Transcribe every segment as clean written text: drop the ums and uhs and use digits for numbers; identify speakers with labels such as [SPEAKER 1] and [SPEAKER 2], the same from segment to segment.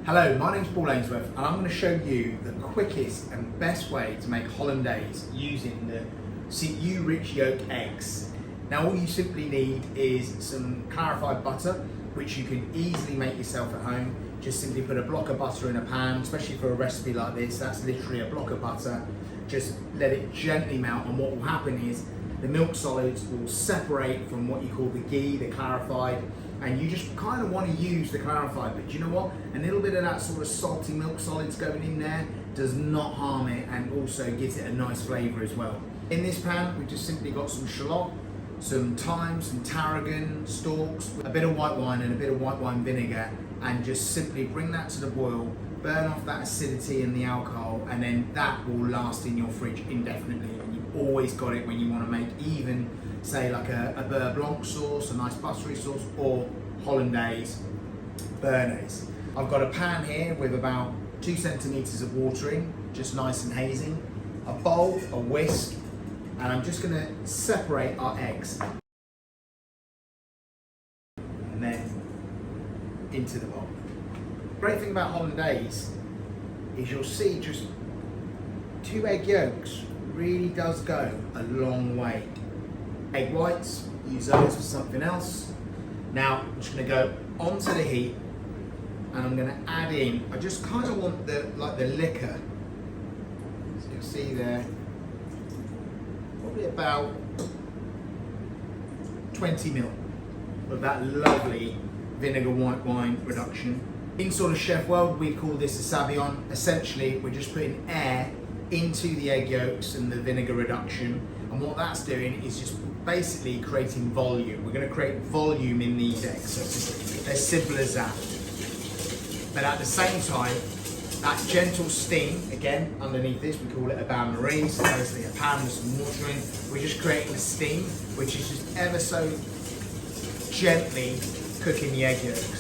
[SPEAKER 1] Hello, my name's Paul Ainsworth and I'm going to show you the quickest and best way to make Hollandaise using the Ewe Rich Yolk eggs. Now all you simply need is some clarified butter, which you can easily make yourself at home. Just simply put a block of butter in a pan, especially for a recipe like this. That's literally a block of butter. Just let it gently melt, and what will happen is the milk solids will separate from what you call the ghee, the clarified, and you just kind of want to use the clarified, but do you know what? A little bit of that sort of salty milk solids going in there does not harm it, and also gives it a nice flavour as well. In this pan, we've just simply got some shallot, some thyme, some tarragon stalks, a bit of white wine and a bit of white wine vinegar, and just simply bring that to the boil, burn off that acidity and the alcohol, and then that will last in your fridge indefinitely. And you've always got it when you want to make even, say, like a beurre blanc sauce, a nice buttery sauce, or Hollandaise, béarnaise. I've got a pan here with about 2 centimetres of water in, just nice and hazy, a bowl, a whisk, and I'm just going to separate our eggs. And then into the bowl. Great thing about Hollandaise is you'll see just 2 egg yolks really does go a long way. Egg whites, use those for something else. Now I'm just going to go onto the heat, and I'm going to add in, I just kind of want the liquor, so you'll see there, probably about 20 ml of that lovely vinegar white wine reduction. In sort of chef world, we call this a savion. Essentially, we're just putting air into the egg yolks and the vinegar reduction, and what that's doing is just basically creating volume. We're going to create volume in these eggs. So it's as simple as that. But at the same time, that gentle steam, again, underneath this, we call it a bain-marie, so basically a pan with some water in. We're just creating a steam, which is just ever so gently cooking the egg yolks.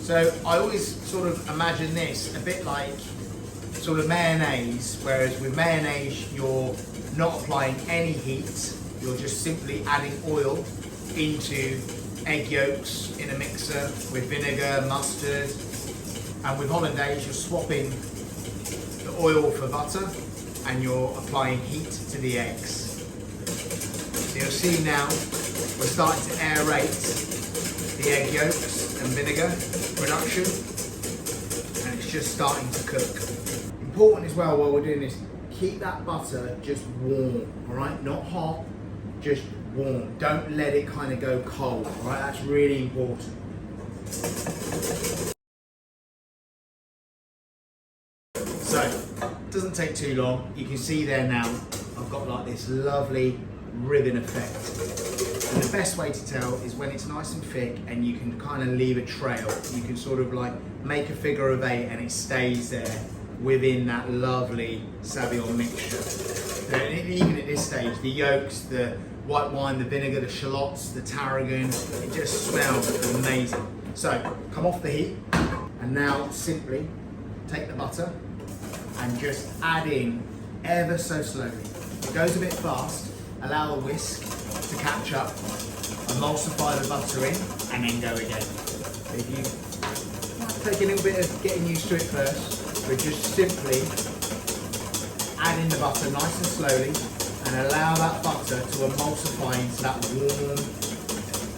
[SPEAKER 1] So I always sort of imagine this a bit like sort of mayonnaise, whereas with mayonnaise you're not applying any heat, you're just simply adding oil into egg yolks in a mixer with vinegar, mustard, and with Hollandaise you're swapping the oil for butter and you're applying heat to the eggs. So you'll see now we're starting to aerate the egg yolks and vinegar reduction, and it's just starting to cook. Important as well while we're doing this, keep that butter just warm, alright? Not hot, just warm. Don't let it kind of go cold, alright? That's really important. So, it doesn't take too long. You can see there now, I've got like this lovely ribbon effect. And the best way to tell is when it's nice and thick and you can kind of leave a trail. You can sort of like make a figure of 8 and it stays there within that lovely savion mixture. So even at this stage, the yolks, the white wine, the vinegar, the shallots, the tarragon, it just smells amazing. So come off the heat, and now simply take the butter and just add in ever so slowly. It goes a bit fast, allow the whisk to catch up, emulsify the butter in, and then go again. If you might take a little bit of getting used to it first, but just simply add in the butter nice and slowly and allow that butter to emulsify into that warm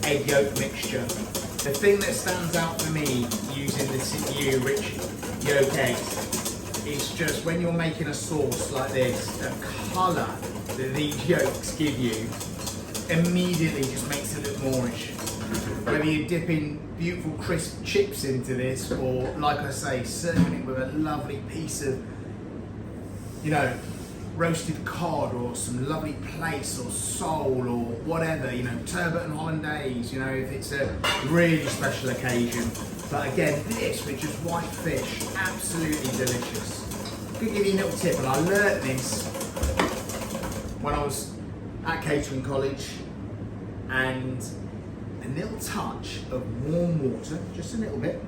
[SPEAKER 1] egg yolk mixture. The thing that stands out for me using the Ewe Rich Yolk eggs is just when you're making a sauce like this, the colour that these yolks give you immediately just makes it look moreish. Whether you're dipping beautiful crisp chips into this, or like I say, serving it with a lovely piece of, you know, roasted cod, or some lovely plaice or sole, or whatever, you know, turbot and Hollandaise, you know, if it's a really special occasion. But again, this with just white fish, absolutely delicious. I could give you a little tip, and I learnt this when I was at catering college, and a little touch of warm water, just a little bit,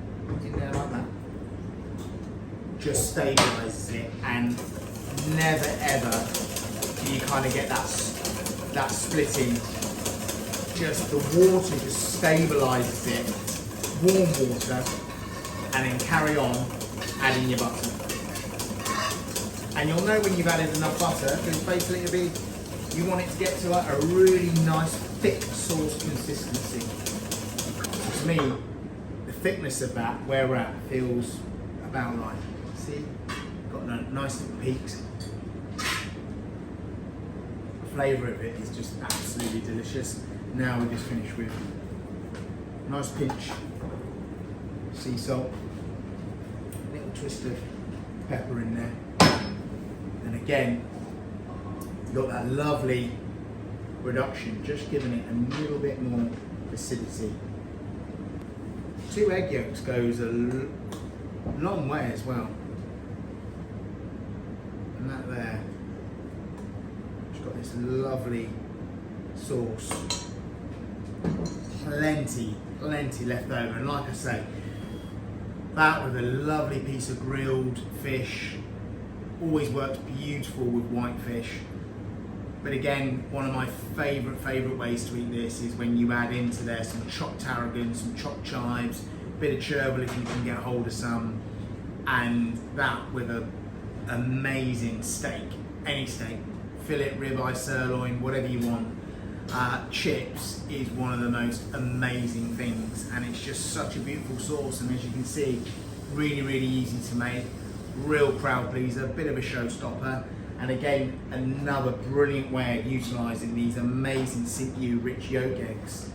[SPEAKER 1] in there like that, just stabilises it, and never ever do you kind of get that splitting. Just the water just stabilises it. Warm water, and then carry on adding your butter. And you'll know when you've added enough butter, because basically you want it to get to like a really nice thick sauce consistency. To me, the thickness of that, where we're at, feels about right. See, got nice little peaks. The flavour of it is just absolutely delicious. Now we just finish with a nice pinch sea salt, a little twist of pepper in there, and again you've got that lovely reduction, just giving it a little bit more acidity. 2 egg yolks goes a long way as well, and that there, just got this lovely sauce, plenty left over, and like I say, that with a lovely piece of grilled fish always works beautiful with white fish. But again, one of my favourite ways to eat this is when you add into there some chopped tarragon, some chopped chives, a bit of chervil if you can get hold of some, and that with an amazing steak, any steak, fillet, ribeye, sirloin, whatever you want. Chips is one of the most amazing things, and it's just such a beautiful sauce, and as you can see, really easy to make, real crowd pleaser, bit of a showstopper, and again another brilliant way of utilising these amazing Ewe Rich Yolk eggs.